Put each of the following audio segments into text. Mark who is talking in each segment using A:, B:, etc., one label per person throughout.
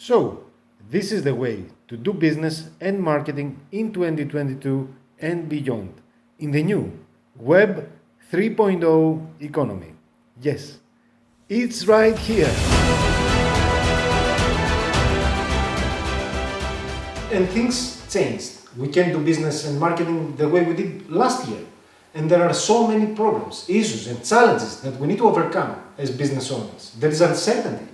A: So, this is the way to do business and marketing in 2022 and beyond in the new Web 3.0 economy. Yes, it's right here. And things changed. We can't do business and marketing the way we did last year. And there are so many problems, issues, and challenges that we need to overcome as business owners. There is uncertainty.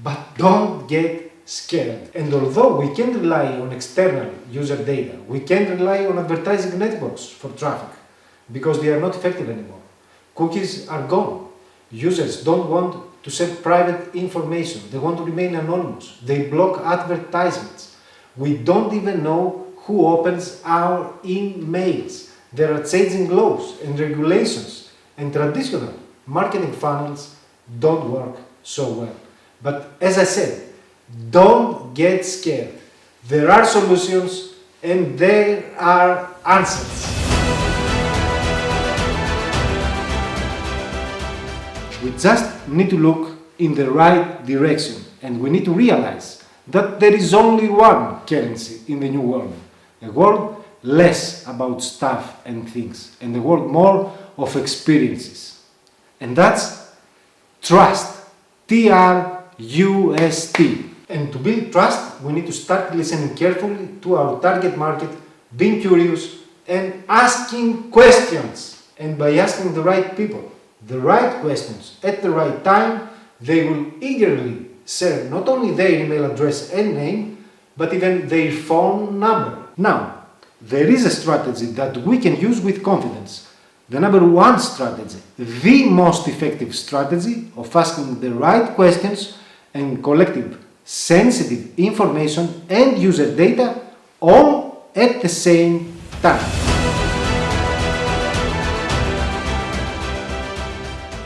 A: But don't get scared. And although we can rely on external user data, we can't rely on advertising networks for traffic because they are not effective anymore. Cookies are gone. Users don't want to set private information. They want to remain anonymous. They block advertisements. We don't even know who opens our emails. There are changing laws and regulations, and traditional marketing funnels don't work so well. But as I said, don't get scared. There are solutions and there are answers. We just need to look in the right direction, and we need to realize that there is only one currency in the new world. A world less about stuff and things, and a world more of experiences. And that's trust. Trust. And to build trust, we need to start listening carefully to our target market, being curious, and asking questions. And by asking the right people the right questions at the right time, they will eagerly share not only their email address and name, but even their phone number. Now, there is a strategy that we can use with confidence. The number one strategy, the most effective strategy of asking the right questions and collecting sensitive information and user data all at the same time.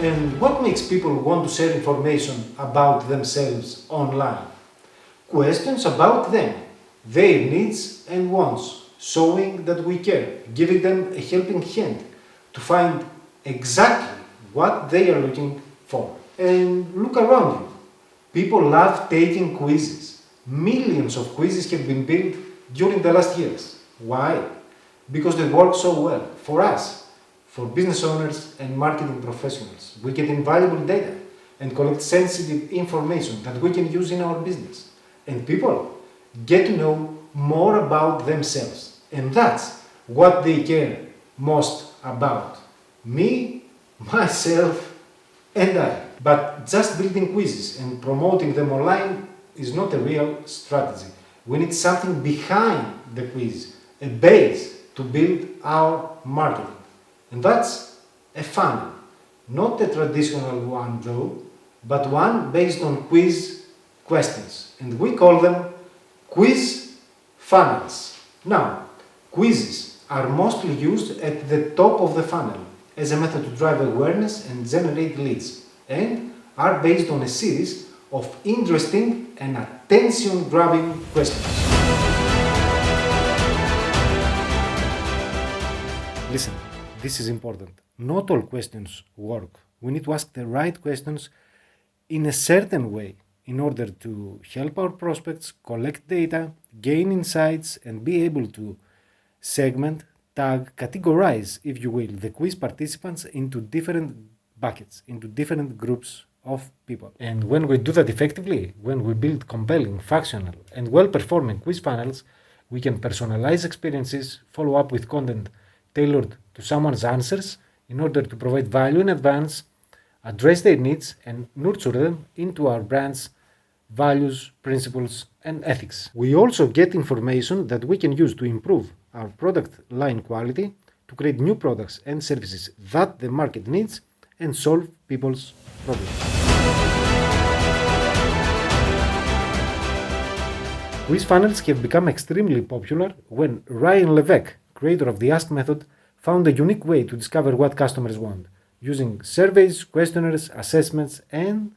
A: And what makes people want to share information about themselves online? Questions about them, their needs and wants, showing that we care, giving them a helping hand to find exactly what they are looking for. And look around you. People love taking quizzes. Millions of quizzes have been built during the last years. Why? Because they work so well for us, for business owners and marketing professionals. We get invaluable data and collect sensitive information that we can use in our business. And people get to know more about themselves. And that's what they care most about. Me, myself, and I. But just building quizzes and promoting them online is not a real strategy. We need something behind the quiz, a base to build our marketing. And that's a funnel. Not a traditional one though, but one based on quiz questions. And we call them quiz funnels. Now, quizzes are mostly used at the top of the funnel as a method to drive awareness and generate leads, and are based on a series of interesting and attention-grabbing questions. Listen, this is important. Not all questions work. We need to ask the right questions in a certain way in order to help our prospects collect data, gain insights, and be able to segment, tag, categorize, if you will, the quiz participants into different buckets, into different groups of people. And when we do that effectively, when we build compelling, functional, and well-performing quiz funnels, we can personalize experiences, follow up with content tailored to someone's answers in order to provide value in advance, address their needs, and nurture them into our brand's values, principles, and ethics. We also get information that we can use to improve our product line quality, to create new products and services that the market needs, and solve people's problems. Quiz funnels have become extremely popular when Ryan Levesque, creator of the Ask method, found a unique way to discover what customers want, using surveys, questionnaires, assessments, and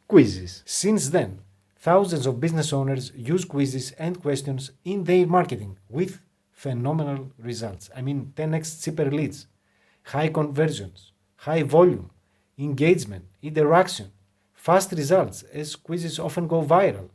A: quizzes. Since then, thousands of business owners use quizzes and questions in their marketing with phenomenal results. 10x cheaper leads, high conversions, high volume, engagement, interaction, fast results as quizzes often go viral,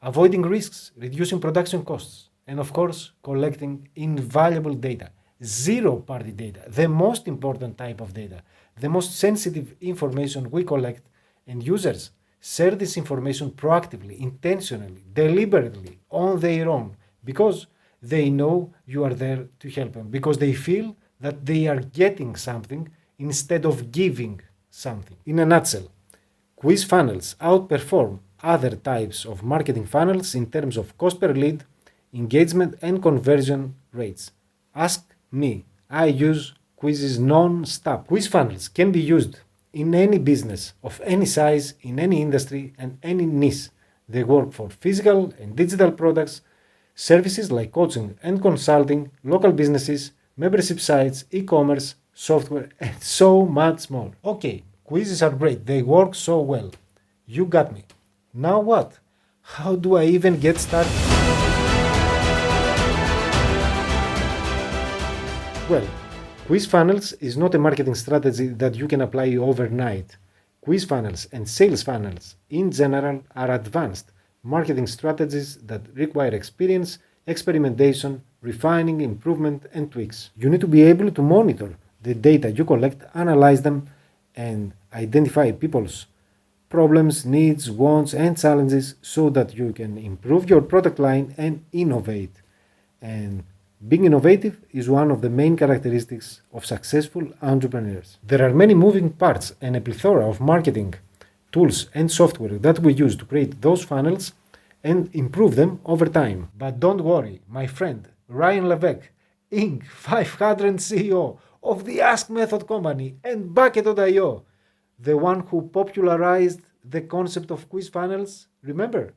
A: avoiding risks, reducing production costs, and of course, collecting invaluable data. Zero party data, the most important type of data, the most sensitive information we collect, and users share this information proactively, intentionally, deliberately, on their own, because they know you are there to help them, because they feel that they are getting something instead of giving something. In a nutshell, quiz funnels outperform other types of marketing funnels in terms of cost per lead, engagement, and conversion rates. Ask me. I use quizzes non-stop. Quiz funnels can be used in any business of any size, in any industry, and any niche. They work for physical and digital products, services like coaching and consulting, local businesses, membership sites, e-commerce, software, and so much more. Okay, quizzes are great. They work so well. You got me. Now what? How do I even get started? Well, quiz funnels is not a marketing strategy that you can apply overnight. Quiz funnels and sales funnels in general are advanced marketing strategies that require experience, experimentation, refining, improvement, and tweaks. You need to be able to monitor the data you collect, analyze them, and identify people's problems, needs, wants, and challenges so that you can improve your product line and innovate. And being innovative is one of the main characteristics of successful entrepreneurs. There are many moving parts and a plethora of marketing tools and software that we use to create those funnels and improve them over time. But don't worry, my friend Ryan Levesque, Inc. 500 CEO of the Ask Method Company and Bucket.io, the one who popularized the concept of quiz funnels, remember,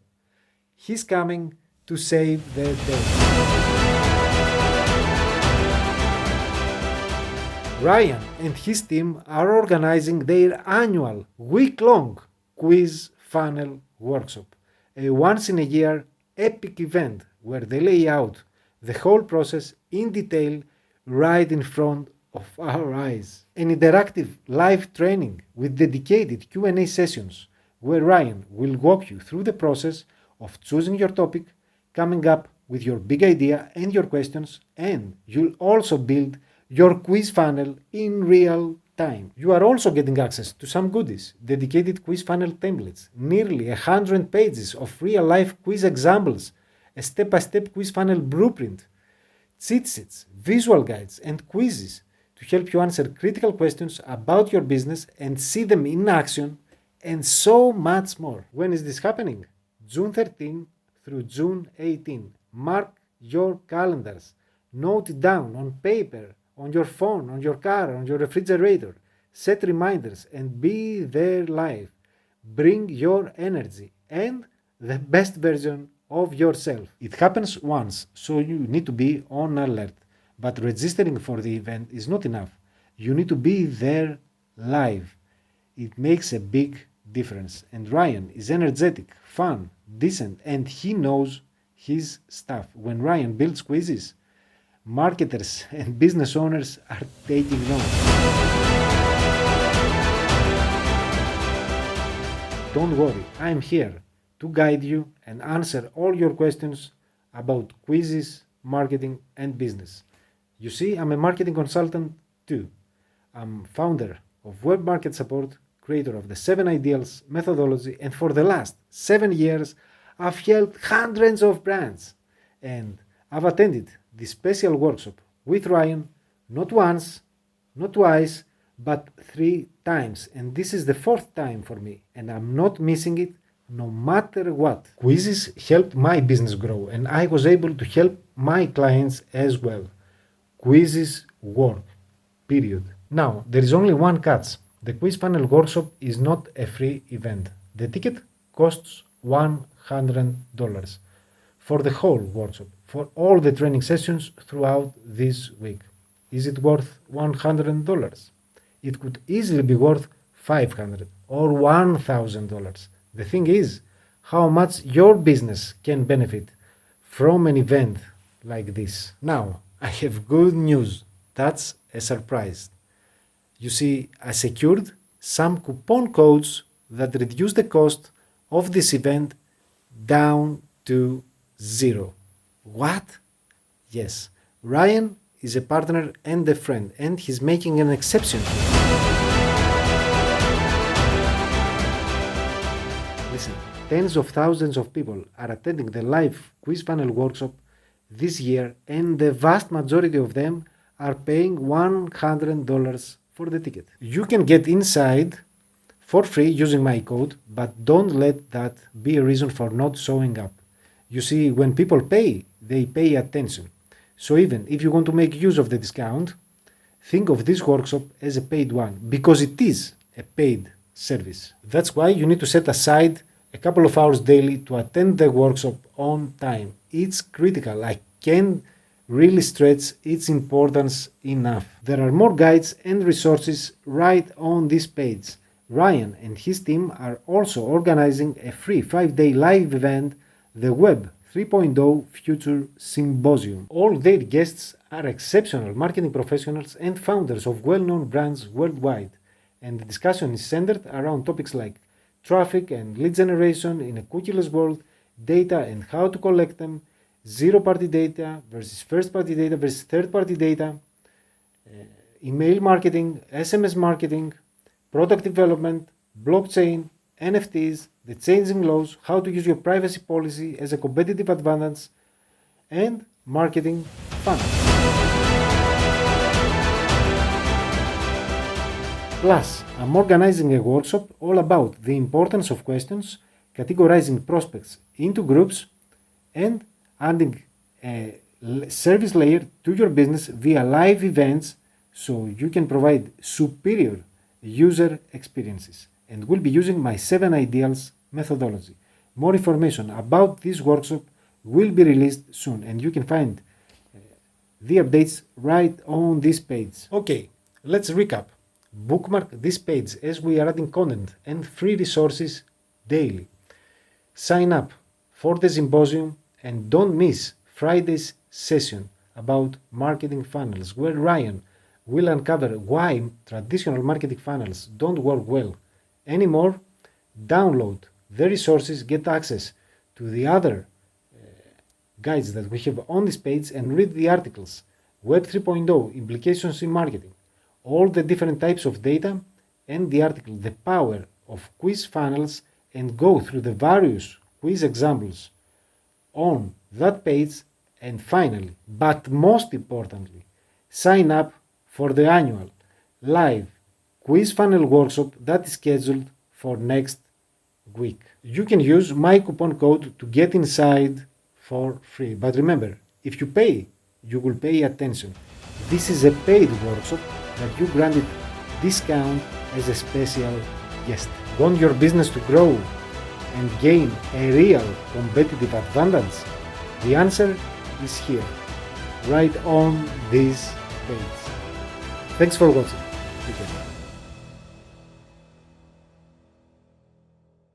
A: he's coming to save the day. Ryan and his team are organizing their annual week-long quiz funnel workshop, a once-in-a-year epic event where they lay out the whole process in detail right in front of our eyes. An interactive live training with dedicated Q&A sessions where Ryan will walk you through the process of choosing your topic, coming up with your big idea and your questions, and you'll also build your quiz funnel in real time. You are also getting access to some goodies, dedicated quiz funnel templates, nearly 100 pages of real-life quiz examples, a step-by-step quiz funnel blueprint, cheat sheets, visual guides, and quizzes to help you answer critical questions about your business and see them in action, and so much more. When is this happening? June 13 through June 18. Mark your calendars. Note it down on paper, on your phone, on your car, on your refrigerator. Set reminders and be there live. Bring your energy and the best version of yourself. It happens once, so you need to be on alert. But registering for the event is not enough. You need to be there live. It makes a big difference. And Ryan is energetic, fun, decent, and he knows his stuff. When Ryan builds quizzes, marketers and business owners are taking notes. Don't worry, I'm here to guide you and answer all your questions about quizzes, marketing, and business. You see, I'm a marketing consultant too. I'm founder of Web Market Support, creator of the 7 Ideals methodology, and for the last 7 years, I've helped hundreds of brands. And I've attended this special workshop with Ryan not once, not twice, but 3 times. And this is the 4th time for me, and I'm not missing it no matter what. Quizzes helped my business grow, and I was able to help my clients as well. Quizzes work, period. Now, there is only one catch. The quiz funnel workshop is not a free event. The ticket costs $100 for the whole workshop, for all the training sessions throughout this week. Is it worth $100? It could easily be worth $500 or $1,000. The thing is, how much your business can benefit from an event like this. Now, I have good news. That's a surprise. You see, I secured some coupon codes that reduce the cost of this event down 320. What? Yes, Ryan is a partner and a friend, and he's making an exception here. Listen, tens of thousands of people are attending the live quiz funnel workshop this year, and the vast majority of them are paying $100 for the ticket. You can get inside for free using my code, but don't let that be a reason for not showing up. You see, when people pay, they pay attention. So even if you want to make use of the discount, think of this workshop as a paid one, because it is a paid service. That's why you need to set aside a couple of hours daily to attend the workshop on time. It's critical. I can't really stress its importance enough. There are more guides and resources right on this page. Ryan and his team are also organizing a free 5-day live event, the Web 3.0 Future Symposium. All their guests are exceptional marketing professionals and founders of well-known brands worldwide, and the discussion is centered around topics like traffic and lead generation in a cookieless world, data and how to collect them, zero-party data versus first-party data versus third-party data, email marketing, SMS marketing, product development, blockchain, NFTs, the changing laws, how to use your privacy policy as a competitive advantage, and marketing funnels. Plus, I'm organizing a workshop all about the importance of questions, categorizing prospects into groups, and adding a service layer to your business via live events so you can provide superior user experiences. And we'll be using my 7 ideals methodology. More information about this workshop will be released soon, and you can find the updates right on this page. Okay, let's recap. Bookmark this page as we are adding content and free resources daily. Sign up for the symposium and don't miss Friday's session about marketing funnels, where Ryan will uncover why traditional marketing funnels don't work well anymore. Download the resources, get access to the other guides that we have on this page, and read the articles, Web 3.0 Implications in Marketing, all the different types of data, and the article, The Power of Quiz Funnels, and go through the various quiz examples on that page. And finally, but most importantly, sign up for the annual live quiz funnel workshop that is scheduled for next week. You can use my coupon code to get inside for free. But remember, if you pay, you will pay attention. This is a paid workshop that you granted discount as a special guest. Want your business to grow and gain a real competitive advantage? The answer is here, right on this page. Thanks for watching. Take care.